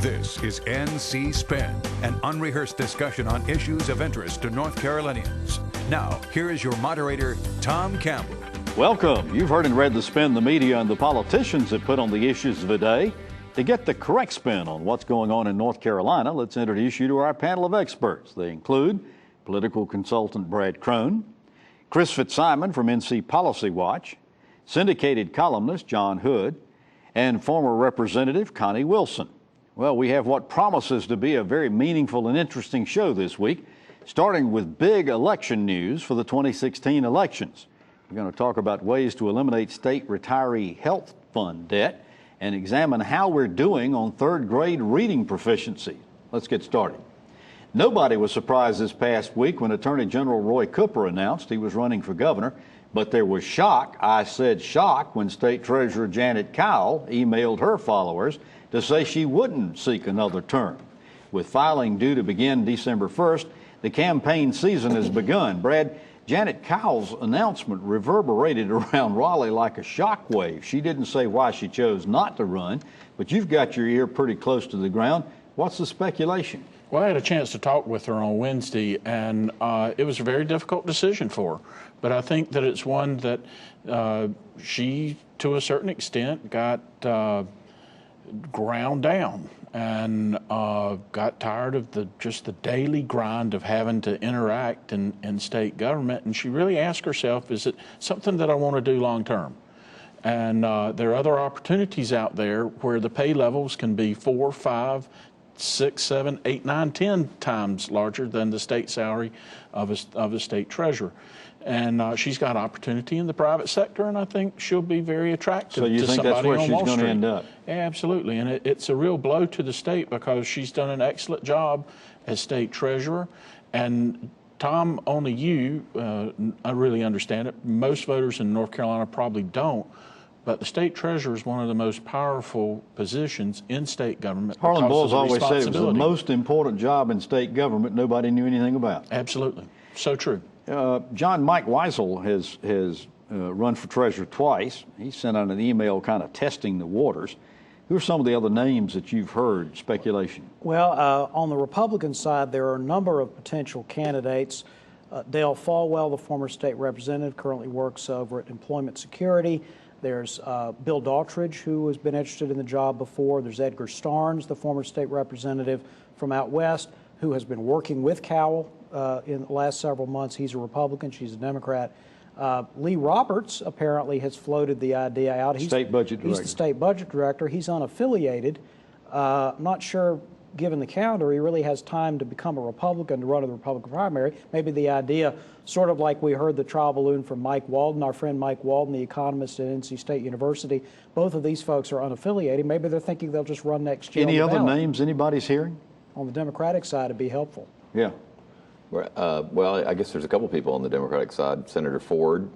This is NC Spin, an unrehearsed discussion on issues of interest to North Carolinians. Now, here is your moderator, Tom Campbell. Welcome. You've heard and read the spin the media and the politicians have put on the issues of the day. To get the correct spin on what's going on in North Carolina, let's introduce you to our panel of experts. They include political consultant Brad Crone, Chris Fitzsimon from NC Policy Watch, syndicated columnist John Hood, and former Representative Connie Wilson. Well, we have what promises to be a very meaningful and interesting show this week, starting with big election news for the 2016 elections. We're going to talk about ways to eliminate state retiree health fund debt and examine how we're doing on third grade reading proficiency. Let's get started. Nobody was surprised this past week when Attorney General Roy Cooper announced he was running for governor, but there was shock, I said shock, when State Treasurer Janet Cowell emailed her followers to say she wouldn't seek another term. With filing due to begin December 1st, the campaign season has begun. Brad, Janet Cowell's announcement reverberated around Raleigh like a shockwave. She didn't say why she chose not to run, but you've got your ear pretty close to the ground. What's the speculation? Well, I had a chance to talk with her on Wednesday, and it was a very difficult decision for her. But I think that it's one that she, to a certain extent, got ground down and got tired of just the daily grind of having to interact in state government. And she really asked herself, is it something that I want to do long term? And there are other opportunities out there where the pay levels can be 4, 5, 6, 7, 8, 9, 10 times larger than the state salary of a state treasurer. And she's got opportunity in the private sector, and I think she'll be very attractive to somebody on Wall Street. So you think that's where she's going to end up? Absolutely, and it's a real blow to the state because she's done an excellent job as state treasurer. And Tom, only you I really understand it. Most voters in North Carolina probably don't. But the state treasurer is one of the most powerful positions in state government. Harlan Bowles always said it was the most important job in state government nobody knew anything about. Absolutely. So true. Mike Weisel has run for treasurer twice. He sent out an email kind of testing the waters. Who are some of the other names that you've heard speculation? Well, on the Republican side, there are a number of potential candidates. Dale Falwell, the former state representative, currently works over at Employment Security. There's Bill Daughtridge, who has been interested in the job before. There's Edgar Starnes, the former state representative from out west, who has been working with Cowell in the last several months. He's a Republican. She's a Democrat. Lee Roberts apparently has floated the idea out. He's state budget director. He's the state budget director. He's unaffiliated. I'm not sure, given the calendar, he really has time to become a Republican to run in the Republican primary. Maybe the idea, sort of like we heard the trial balloon from Mike Walden, our friend Mike Walden, the economist at NC State University. Both of these folks are unaffiliated. Maybe they're thinking they'll just run next year. Any other names anybody's hearing? On the Democratic side, it'd be helpful. Yeah. Well, I guess there's a couple people on the Democratic side. Senator Ford,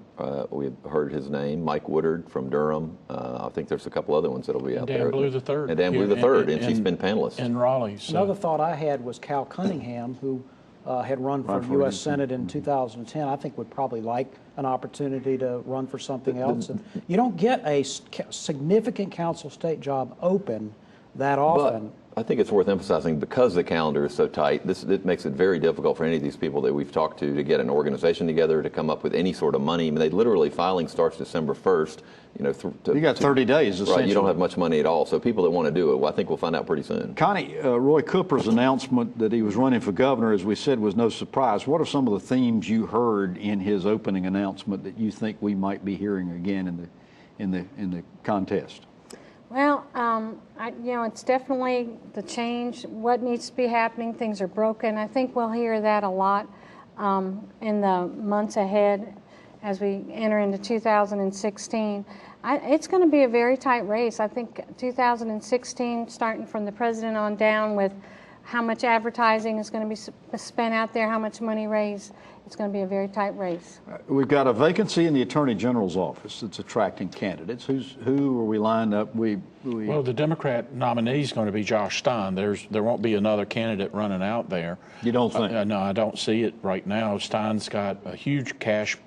we've heard his name. Mike Woodard from Durham. I think there's a couple other ones that'll be out there. Dan Blue the third. And Dan Blue the third, and she's been panelist. In Raleigh. So. Another thought I had was Cal Cunningham, who had run for U.S. Senate in 2010. I think would probably like an opportunity to run for something else. And you don't get a significant council state job open that often. But I think it's worth emphasizing, because the calendar is so tight, it makes it very difficult for any of these people that we've talked to get an organization together to come up with any sort of money. I mean, filing starts December 1st. You got 30 days, essentially. Right, you don't have much money at all. So people that want to do it, well, I think we'll find out pretty soon. Connie, Roy Cooper's announcement that he was running for governor, as we said, was no surprise. What are some of the themes you heard in his opening announcement that you think we might be hearing again in the contest? Well, it's definitely the change, what needs to be happening. Things are broken. I think we'll hear that a lot in the months ahead as we enter into 2016. It's going to be a very tight race. I think 2016, starting from the president on down, with how much advertising is going to be spent out there, how much money raised, it's going to be a very tight race. We've got a vacancy in the Attorney General's office that's attracting candidates. Who are we lined up? Well, the Democrat nominee is going to be Josh Stein. There won't be another candidate running out there. You don't think? No, I don't see it right now. Stein's got a huge cash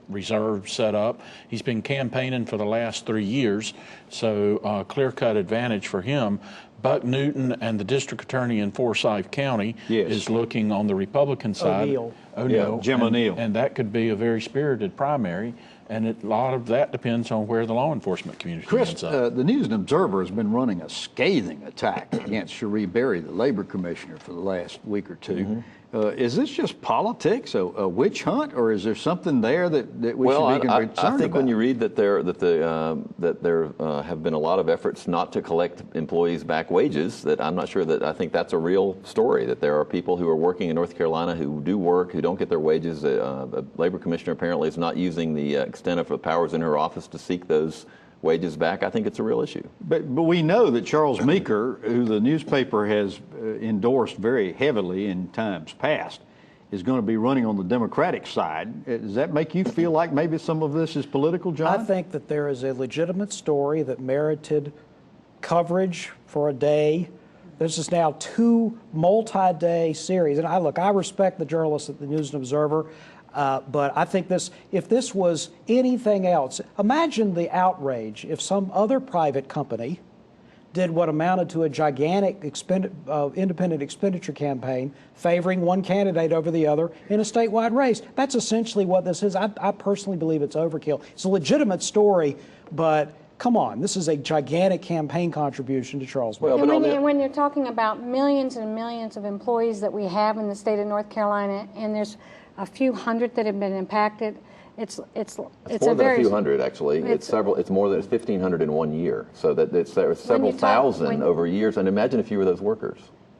reserve set up. He's been campaigning for the last 3 years, so clear-cut advantage for him. Buck Newton and the district attorney in Forsyth County is looking on the Republican side. O'Neill. Jim O'Neill. And that could be a very spirited primary, and a lot of that depends on where the law enforcement community ends up. The News and Observer has been running a scathing attack against Cherie Berry, the labor commissioner, for the last week or two. Is this just politics, a witch hunt, or is there something there that we should be concerned about? I think when you read that there have been a lot of efforts not to collect employees back wages, that I'm not sure that I think that's a real story, that there are people who are working in North Carolina who do work, who don't get their wages. The labor commissioner apparently is not using the extent of the powers in her office to seek those wages back. I think it's a real issue. But we know that Charles Meeker, who the newspaper has endorsed very heavily in times past, is going to be running on the Democratic side. Does that make you feel like maybe some of this is political, John? I think that there is a legitimate story that merited coverage for a day. This is now 2 multi-day series. And I respect the journalists at the News and Observer. But I think if this was anything else, imagine the outrage if some other private company did what amounted to a gigantic independent expenditure campaign favoring one candidate over the other in a statewide race. That's essentially what this is. I personally believe it's overkill. It's a legitimate story, but come on, this is a gigantic campaign contribution to Charles Meeker. And when you're talking about millions and millions of employees that we have in the state of North Carolina, and there's a few hundred that have been impacted, it's more than a few hundred, actually. It's more than 1,500 in 1 year. So that it's several thousand over years. And imagine if you were those workers.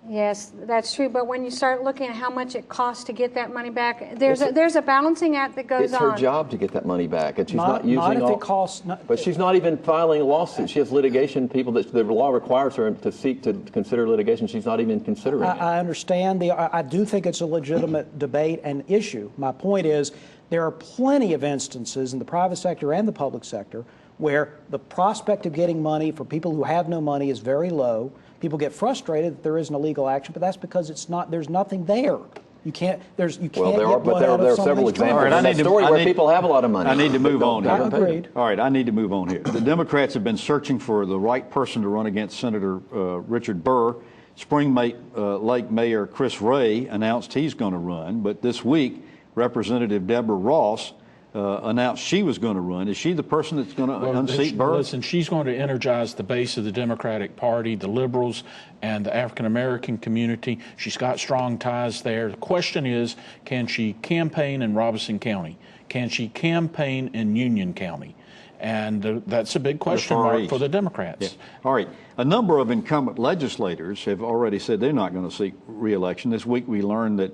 Yes, that's true. But when you start looking at how much it costs to get that money back, there's a balancing act that goes on. It's her job to get that money back, and she's not using not if all. It costs. But she's not even filing a lawsuit. She has litigation people that the law requires her to seek to consider litigation. She's not even considering it. I understand. I do think it's a legitimate debate and issue. My point is, there are plenty of instances in the private sector and the public sector where the prospect of getting money for people who have no money is very low. People get frustrated that there isn't a legal action, but that's because there's nothing there. You can't There are several examples in that story where people have a lot of money. I need to move on here. Agreed. All right, I need to move on here. The Democrats have been searching for the right person to run against Senator Richard Burr. Spring Lake Mayor Chris Ray announced he's going to run, but this week, Representative Deborah Ross announced she was going to run. Is she the person that's going to unseat Burr? Listen, she's going to energize the base of the Democratic Party, the liberals, and the African-American community. She's got strong ties there. The question is, can she campaign in Robeson County? Can she campaign in Union County? And that's a big question mark for the Democrats. Yeah. All right. A number of incumbent legislators have already said they're not going to seek re-election. This week we learned that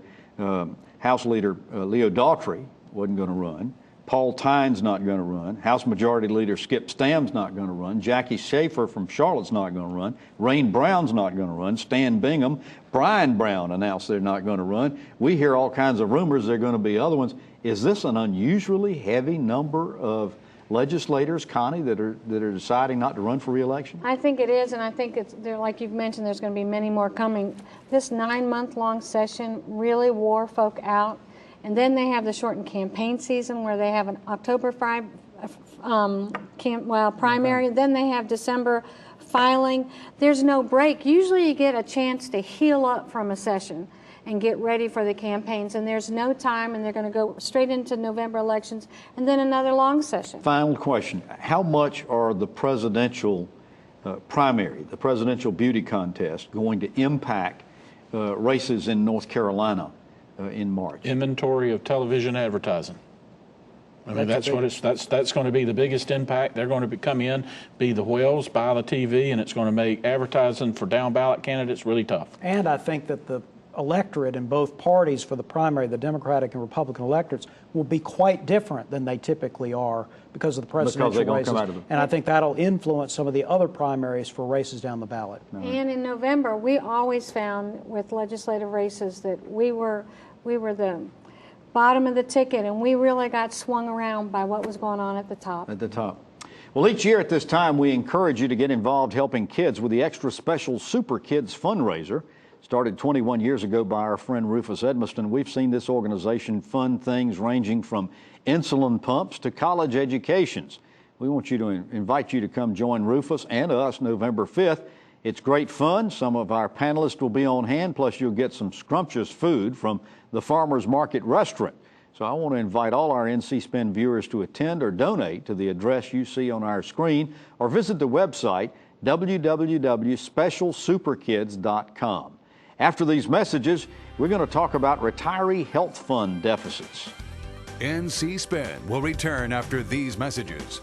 House Leader Leo Daughtry wasn't going to run. Paul Tynes not going to run. House Majority Leader Skip Stam's not going to run. Jackie Schaefer from Charlotte's not going to run. Rain Brown's not going to run. Stan Bingham, Brian Brown announced they're not going to run. We hear all kinds of rumors there are going to be other ones. Is this an unusually heavy number of legislators, Connie, that are deciding not to run for re-election? I think it is, and I think like you've mentioned, there's going to be many more coming. This 9-month-long session really wore folk out. And then they have the shortened campaign season where they have an October primary. Then they have December filing. There's no break. Usually you get a chance to heal up from a session and get ready for the campaigns. And there's no time, and they're going to go straight into November elections and then another long session. Final question. How much are the presidential primary, the presidential beauty contest, going to impact races in North Carolina in March? Inventory of television advertising. I mean, that's going to be the biggest impact. They're going to come in, be the whales, buy the TV, and it's going to make advertising for down ballot candidates really tough. And I think that the electorate in both parties for the primary, the Democratic and Republican electorates, will be quite different than they typically are because of the presidential races. And I think that'll influence some of the other primaries for races down the ballot. And in November, we always found with legislative races that we were the bottom of the ticket, and we really got swung around by what was going on at the top. At the top. Well, each year at this time, we encourage you to get involved helping kids with the extra special Super Kids fundraiser. Started 21 years ago by our friend Rufus Edmiston. We've seen this organization fund things ranging from insulin pumps to college educations. We want you to invite you to come join Rufus and us November 5th It's great fun. Some of our panelists will be on hand, plus you'll get some scrumptious food from the Farmers Market restaurant. So I want to invite all our NC Spin viewers to attend or donate to the address you see on our screen, or visit the website www.specialsuperkids.com. After these messages, we're going to talk about retiree health fund deficits. NC Spin will return after these messages.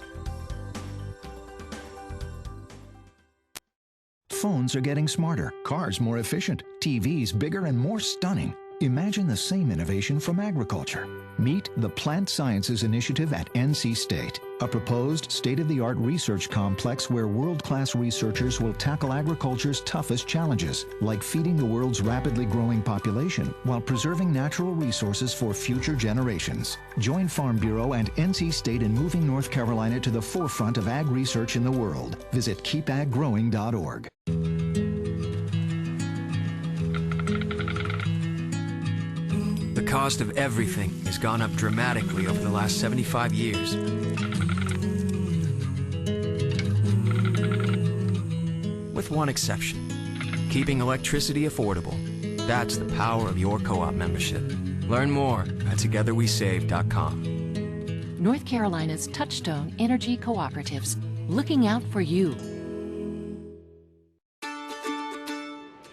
Phones are getting smarter, cars more efficient, TVs bigger and more stunning. Imagine the same innovation from agriculture. Meet the Plant Sciences Initiative at NC State, a proposed state-of-the-art research complex where world-class researchers will tackle agriculture's toughest challenges, like feeding the world's rapidly growing population while preserving natural resources for future generations. Join Farm Bureau and NC State in moving North Carolina to the forefront of ag research in the world. Visit keepaggrowing.org. The cost of everything has gone up dramatically over the last 75 years. With one exception, keeping electricity affordable. That's the power of your co-op membership. Learn more at togetherwesave.com. North Carolina's Touchstone Energy Cooperatives, looking out for you.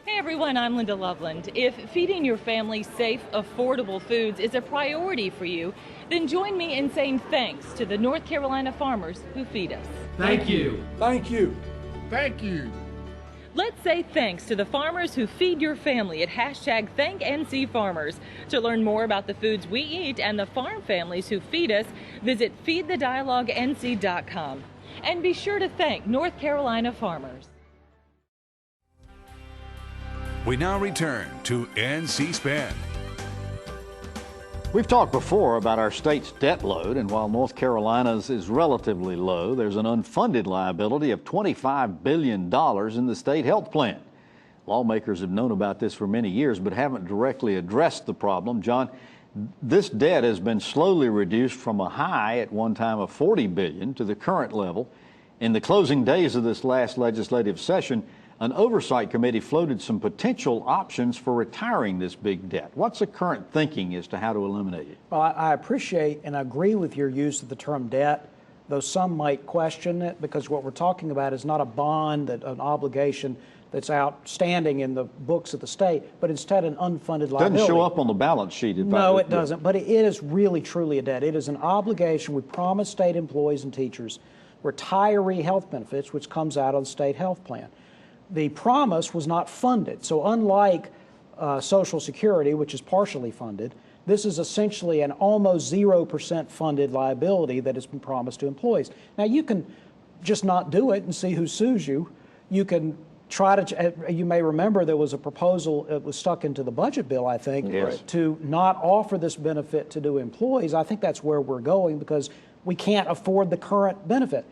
Hey everyone, I'm Linda Loveland. If feeding your family safe, affordable foods is a priority for you, then join me in saying thanks to the North Carolina farmers who feed us. Thank you. Thank you. Thank you. Let's say thanks to the farmers who feed your family at #ThankNCFarmers. To learn more about the foods we eat and the farm families who feed us, visit feedthedialoguenc.com. And be sure to thank North Carolina farmers. We now return to NC Spin. We've talked before about our state's debt load, and while North Carolina's is relatively low, there's an unfunded liability of $25 billion in the state health plan. Lawmakers have known about this for many years but haven't directly addressed the problem. John, this debt has been slowly reduced from a high at one time of $40 billion to the current level. In the closing days of this last legislative session, an oversight committee floated some potential options for retiring this big debt. What's the current thinking as to how to eliminate it? Well, I appreciate and agree with your use of the term debt, though some might question it, because what we're talking about is not a bond, an obligation that's outstanding in the books of the state, but instead an unfunded liability. Doesn't show up on the balance sheet. No, it doesn't, but it is really truly a debt. It is an obligation we promise state employees and teachers, retiree health benefits, which comes out of the state health plan. The promise was not funded. So unlike Social Security, which is partially funded, this is essentially an almost 0% funded liability that has been promised to employees. Now, you can just not do it and see who sues you. You can try to, you may remember there was a proposal that was stuck into the budget bill, I think, yes, to not offer this benefit to new employees. I think that's where we're going because we can't afford the current benefit.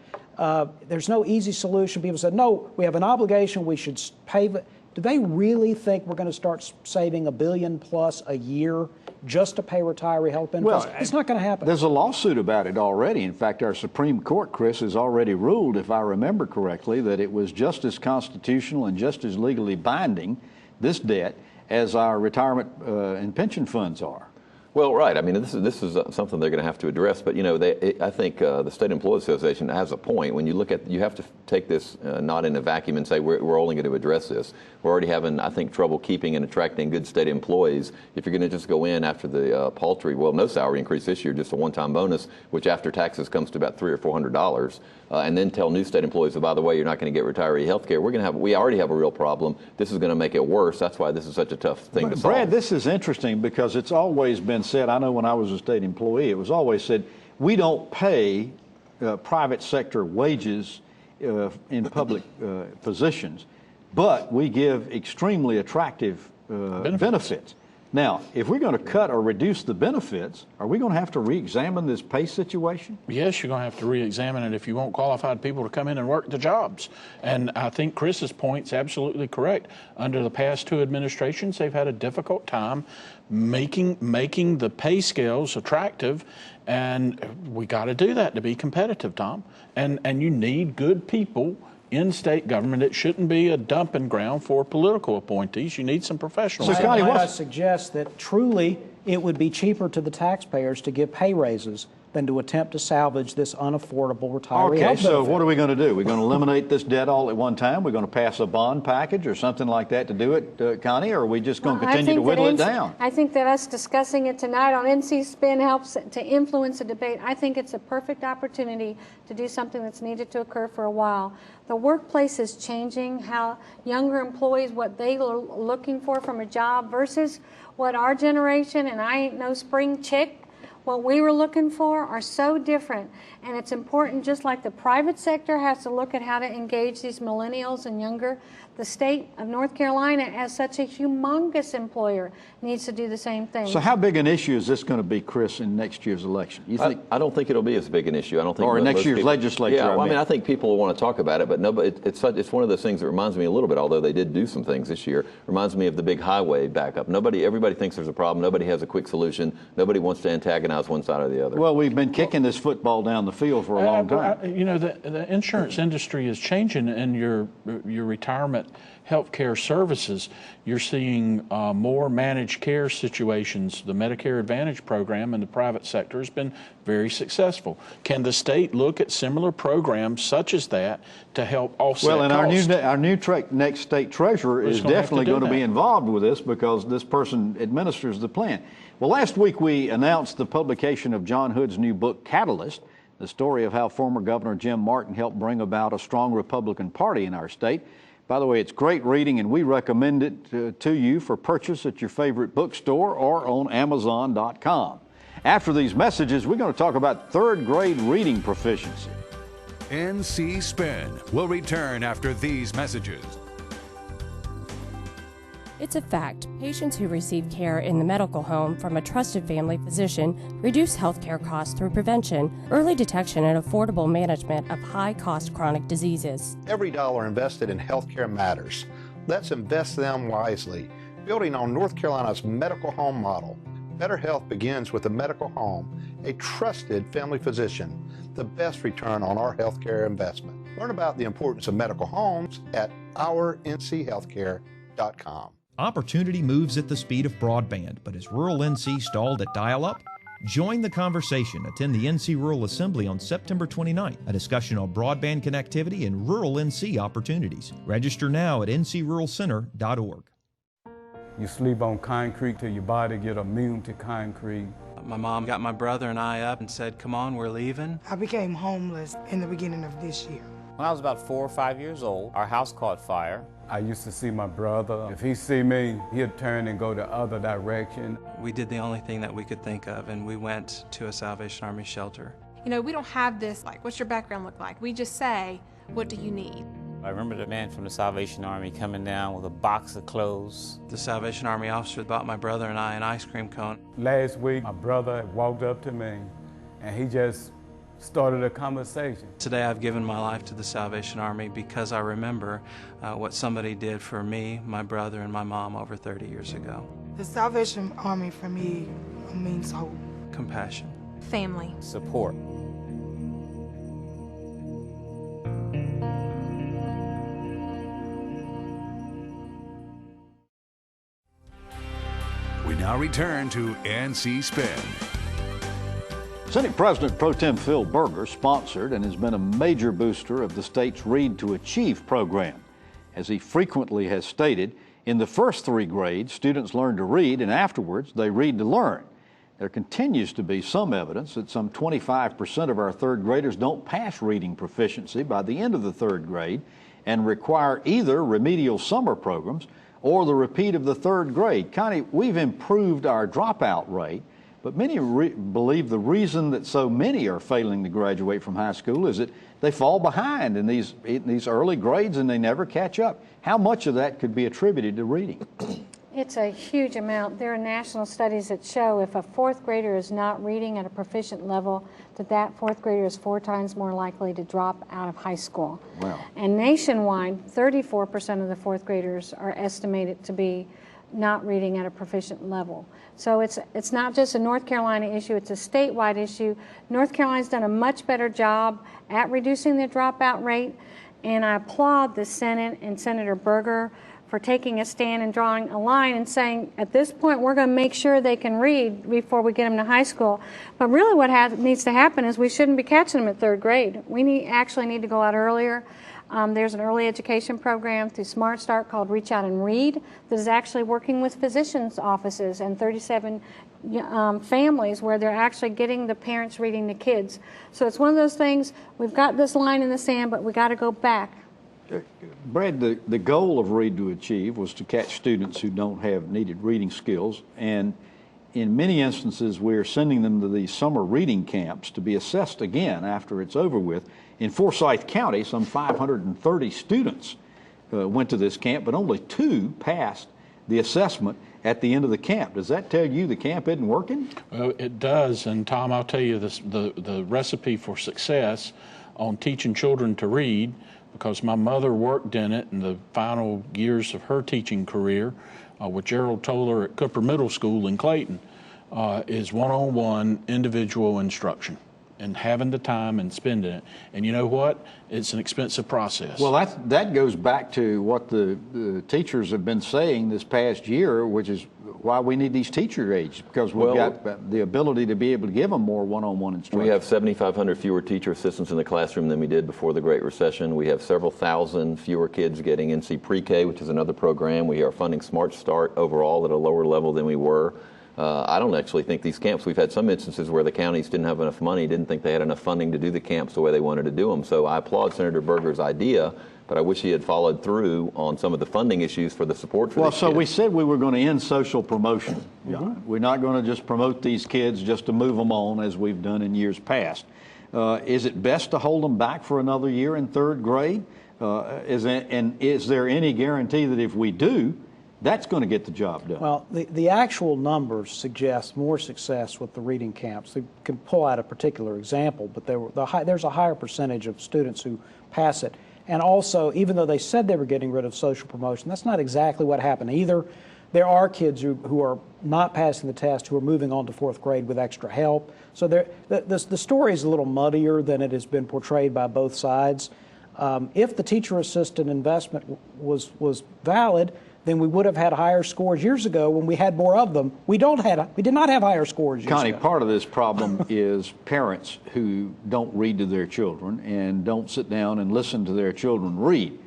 There's no easy solution. People said, no, we have an obligation, we should pay. Do they really think we're going to start saving $1 billion plus a year just to pay retiree health benefits? Well, it's not going to happen. There's a lawsuit about it already. In fact, our Supreme Court, Chris, has already ruled, if I remember correctly, that it was just as constitutional and just as legally binding, this debt, as our retirement and pension funds are. Well, right. I mean, this is something they're going to have to address. But, you know, I think the State Employees Association has a point. When you look at, you have to take this not in a vacuum and say we're only going to address this. We're already having, I think, trouble keeping and attracting good state employees. If you're going to just go in after the paltry, well, no salary increase this year, just a one-time bonus, which after taxes comes to about $300 or $400, and then tell new state employees, oh, by the way, you're not going to get retiree health care. We already have a real problem. This is going to make it worse. That's why this is such a tough thing to solve. Brad, this is interesting because it's always been said, I know when I was a state employee, it was always said, we don't pay private sector wages in public positions, but we give extremely attractive benefits. Now, if we're going to cut or reduce the benefits, are we going to have to re-examine this pay situation? Yes, you're going to have to re-examine it if you want qualified people to come in and work the jobs. And I think Chris's point's absolutely correct. Under the past two administrations, they've had a difficult time making the pay scales attractive, and we got to do that to be competitive, Tom. And you need good people in state government. It shouldn't be a dumping ground for political appointees. You need some professionals. So, Connie, I suggest that truly it would be cheaper to the taxpayers to give pay raises than to attempt to salvage this unaffordable retiree health benefit. So what are we going to do? We're going to eliminate this debt all at one time? We're going to pass a bond package or something like that to do it, Connie, or are we just going to continue to whittle it down? I think that us discussing it tonight on NC Spin helps to influence the debate. I think it's a perfect opportunity to do something that's needed to occur for a while. The workplace is changing, how younger employees, what they are looking for from a job versus what our generation, and I ain't no spring chick, what we were looking for are so different. And it's important, just like the private sector has to look at how to engage these millennials and younger, the state of North Carolina, as such a humongous employer, needs to do the same thing. So how big an issue is this going to be, Chris, in next year's election? You think? I don't think it'll be as big an issue. I don't think. Or next year's legislature. Yeah, well, I mean, I think people will want to talk about it, but nobody. It's one of those things that reminds me a little bit, although they did do some things this year. Reminds me of the big highway backup. Everybody thinks there's a problem. Nobody has a quick solution. Nobody wants to antagonize one side or the other. Well, we've been kicking this football down the field for a long time. You know, the insurance industry is changing, and your retirement healthcare services, you're seeing more managed care situations. The Medicare Advantage program in the private sector has been very successful. Can the state look at similar programs such as that to help offset Well, and costs? our new next state treasurer is definitely going to be involved with this because this person administers the plan. Well, last week we announced the publication of John Hood's new book, Catalyst, the story of how former Governor Jim Martin helped bring about a strong Republican Party in our state. By the way, it's great reading, and we recommend it to you for purchase at your favorite bookstore or on Amazon.com. After these messages, we're going to talk about third grade reading proficiency. NC Spin will return after these messages. It's a fact. Patients who receive care in the medical home from a trusted family physician reduce healthcare costs through prevention, early detection, and affordable management of high-cost chronic diseases. Every dollar invested in healthcare matters. Let's invest them wisely, building on North Carolina's medical home model. Better health begins with a medical home, a trusted family physician, the best return on our healthcare investment. Learn about the importance of medical homes at ournchealthcare.com. Opportunity moves at the speed of broadband, but is rural NC stalled at dial-up? Join the conversation. Attend the NC Rural Assembly on September 29th, a discussion on broadband connectivity and rural NC opportunities. Register now at ncruralcenter.org. You sleep on concrete till your body get immune to concrete. My mom got my brother and I up and said, "Come on, we're leaving." I became homeless in the beginning of this year. When I was about 4 or 5 years old, our house caught fire. I used to see my brother. If he see me, he'd turn and go the other direction. We did the only thing that we could think of, and we went to a Salvation Army shelter. You know, we don't have this, like, what's your background look like? We just say, what do you need? I remember the man from the Salvation Army coming down with a box of clothes. The Salvation Army officer bought my brother and I an ice cream cone. Last week, my brother walked up to me, and he just started a conversation. Today I've given my life to the Salvation Army because I remember what somebody did for me, my brother, and my mom over 30 years ago. The Salvation Army for me means hope. Compassion. Family. Support. We now return to NC Spin. Senate President Pro Tem Phil Berger sponsored and has been a major booster of the state's Read to Achieve program. As he frequently has stated, in the first 3 grades, students learn to read, and afterwards they read to learn. There continues to be some evidence that some 25% of our third graders don't pass reading proficiency by the end of the 3rd grade and require either remedial summer programs or the repeat of the 3rd grade. Connie, we've improved our dropout rate, but many believe the reason that so many are failing to graduate from high school is that they fall behind in these early grades and they never catch up. How much of that could be attributed to reading? It's a huge amount. There are national studies that show if a 4th grader is not reading at a proficient level, that 4th grader is 4 times more likely to drop out of high school. Wow. And nationwide, 34% of the 4th graders are estimated to be not reading at a proficient level. So it's not just a North Carolina issue, it's a statewide issue. North Carolina's done a much better job at reducing the dropout rate. And I applaud the Senate and Senator Berger for taking a stand and drawing a line and saying, at this point, we're going to make sure they can read before we get them to high school. But really what needs to happen is we shouldn't be catching them at third grade. We actually need to go out earlier. There's an early education program through Smart Start called Reach Out and Read that is actually working with physicians' offices and 37 families where they're actually getting the parents reading the kids. So it's one of those things, we've got this line in the sand, but we got to go back. Brad, the goal of Read to Achieve was to catch students who don't have needed reading skills, and in many instances we're sending them to these summer reading camps to be assessed again after it's over with. In Forsyth County, some 530 students went to this camp, but only 2 passed the assessment at the end of the camp. Does that tell you the camp isn't working? Well, it does, and Tom, I'll tell you this, the recipe for success on teaching children to read, because my mother worked in it in the final years of her teaching career with Gerald Toller at Cooper Middle School in Clayton, is one-on-one individual instruction and having the time and spending it. And you know what? It's an expensive process. Well, that goes back to what the teachers have been saying this past year, which is why we need these teacher aides, because we've got the ability to be able to give them more one-on-one instruction. We have 7,500 fewer teacher assistants in the classroom than we did before the Great Recession. We have several thousand fewer kids getting NC Pre-K, which is another program. We are funding Smart Start overall at a lower level than we were. I don't actually think these camps, we've had some instances where the counties didn't have enough money, didn't think they had enough funding to do the camps the way they wanted to do them. So I applaud Senator Berger's idea, but I wish he had followed through on some of the funding issues for the support for these kids. Well, so we said we were going to end social promotion. We're not going to just promote these kids just to move them on as we've done in years past. Is it best to hold them back for another year in third grade? Is there any guarantee that if we do, that's going to get the job done? Well, the actual numbers suggest more success with the reading camps. They can pull out a particular example, but there's a higher percentage of students who pass it. And also, even though they said they were getting rid of social promotion, that's not exactly what happened either. There are kids who are not passing the test who are moving on to fourth grade with extra help. So the story is a little muddier than it has been portrayed by both sides. If the teacher assistant investment was valid, then we would have had higher scores years ago when we had more of them. We did not have higher scores years Connie, ago. part of this problem is parents who don't read to their children and don't sit down and listen to their children read.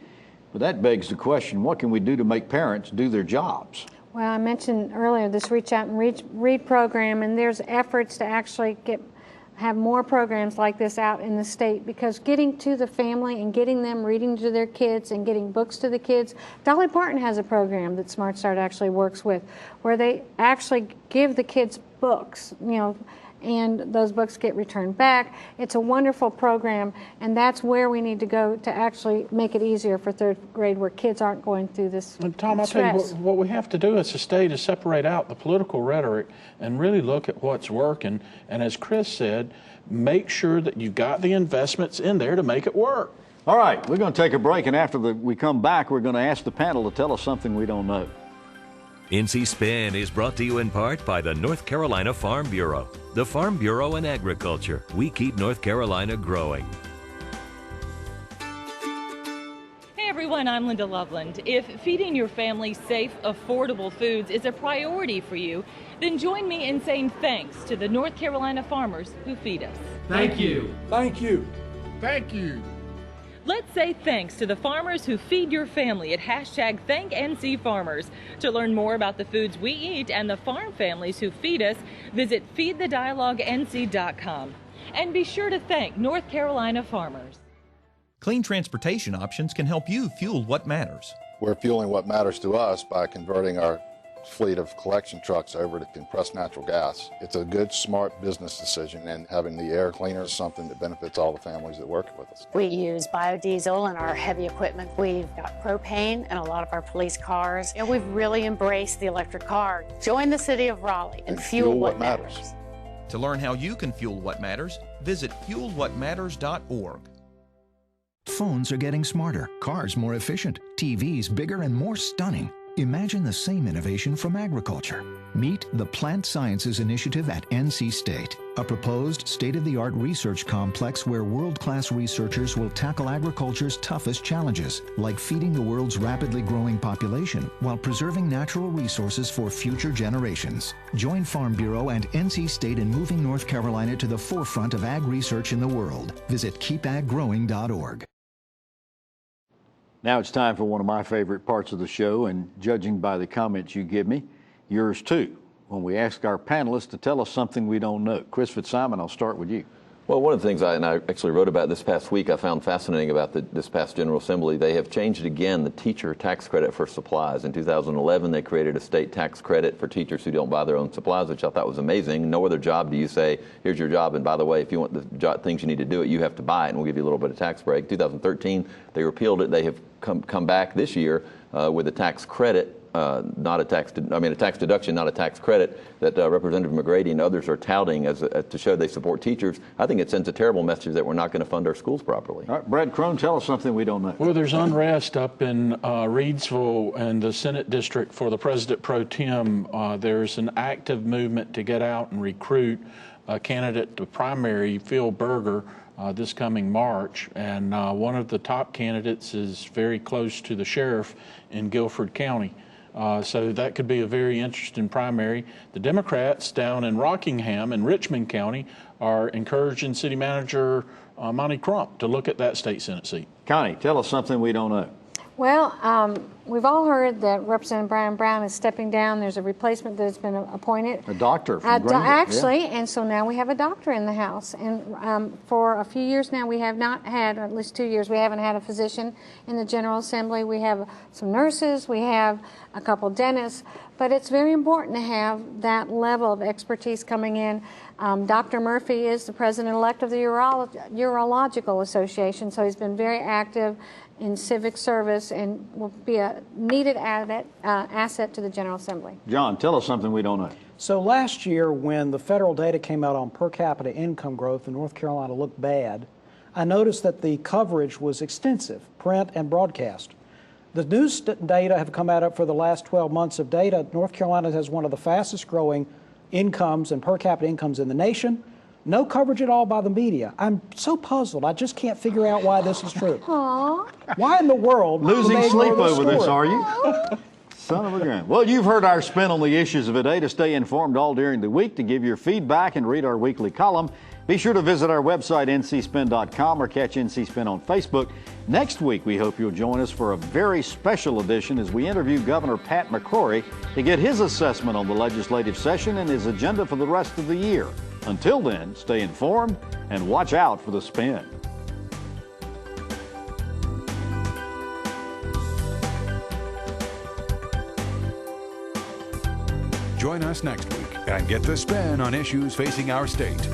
But that begs the question, what can we do to make parents do their jobs? Well, I mentioned earlier this Reach Out and Read program, and there's efforts to actually have more programs like this out in the state, because getting to the family and getting them reading to their kids and getting books to the kids. Dolly Parton has a program that Smart Start actually works with where they actually give the kids books, and those books get returned back. It's a wonderful program, and that's where we need to go to actually make it easier for third grade where kids aren't going through this And Tom, I'll tell you what we have to do as a state is separate out the political rhetoric and really look at what's working. And as Chris said, make sure that you've got the investments in there to make it work. All right, we're going to take a break, and after we come back, we're going to ask the panel to tell us something we don't know. NC Spin is brought to you in part by the North Carolina Farm Bureau. The Farm Bureau and Agriculture. We keep North Carolina growing. Hey everyone, I'm Linda Loveland. If feeding your family safe, affordable foods is a priority for you, then join me in saying thanks to the North Carolina farmers who feed us. Thank you. Thank you. Thank you. Let's say thanks to the farmers who feed your family at #ThankNCFarmers. To learn more about the foods we eat and the farm families who feed us, visit feedthedialoguenc.com. And be sure to thank North Carolina farmers. Clean transportation options can help you fuel what matters. We're fueling what matters to us by converting our fleet of collection trucks over to compressed natural gas. It's a good, smart business decision, and having the air cleaner is something that benefits all the families that work with us. We use biodiesel in our heavy equipment. We've got propane in a lot of our police cars, and we've really embraced the electric car. Join the city of Raleigh and fuel what matters. To learn how you can fuel what matters, visit fuelwhatmatters.org. Phones are getting smarter, cars more efficient, TVs bigger and more stunning. Imagine the same innovation from agriculture. Meet the Plant Sciences Initiative at NC State, a proposed state-of-the-art research complex where world-class researchers will tackle agriculture's toughest challenges, like feeding the world's rapidly growing population while preserving natural resources for future generations. Join Farm Bureau and NC State in moving North Carolina to the forefront of ag research in the world. Visit keepaggrowing.org. Now it's time for one of my favorite parts of the show, and judging by the comments you give me, yours too, when we ask our panelists to tell us something we don't know. Chris Fitzsimon, I'll start with you. Well, one of the things I actually wrote about this past week, I found fascinating about this past General Assembly, they have changed again the teacher tax credit for supplies. In 2011, they created a state tax credit for teachers who don't buy their own supplies, which I thought was amazing. No other job do you say, here's your job, and by the way, if you want the things you need to do it, you have to buy it, and we'll give you a little bit of tax break. 2013, they repealed it. They have come back this year with a tax credit. A tax deduction, not a tax credit, that Representative McGrady and others are touting as to show they support teachers. I think it sends a terrible message that we're not going to fund our schools properly. All right, Brad Crone, tell us something we don't know. Well, there's unrest up in Reidsville and the Senate district for the President Pro Tem. There's an active movement to get out and recruit a candidate to primary, Phil Berger, this coming March, and one of the top candidates is very close to the sheriff in Guilford County. So that could be a very interesting primary. The Democrats down in Rockingham and Richmond County are encouraging City Manager Monty Crump to look at that state Senate seat. Connie, tell us something we don't know. Well, we've all heard that Representative Brian Brown is stepping down. There's a replacement that has been appointed. A doctor from Greenville. Actually, yeah. And so now we have a doctor in the House. And for a few years now, we have not had, or at least 2 years, we haven't had a physician in the General Assembly. We have some nurses, we have a couple dentists, but it's very important to have that level of expertise coming in. Dr. Murphy is the president-elect of the Urological Association, so he's been very active in civic service and will be a needed asset to the General Assembly. John, tell us something we don't know. So last year, when the federal data came out on per capita income growth in North Carolina looked bad, I noticed that the coverage was extensive, print and broadcast. The news data have come out for the last 12 months of data. North Carolina has one of the fastest growing incomes and per capita incomes in the nation. No coverage at all by the media. I'm so puzzled. I just can't figure out why this is true. Aww. Why in the world? Losing sleep over this, are you? Son of a gun. Well, you've heard our spin on the issues of the day. To stay informed all during the week, to give your feedback and read our weekly column, be sure to visit our website, ncspin.com, or catch NC Spin on Facebook. Next week, we hope you'll join us for a very special edition as we interview Governor Pat McCrory to get his assessment on the legislative session and his agenda for the rest of the year. Until then, stay informed and watch out for the spin. Join us next week and get the spin on issues facing our state.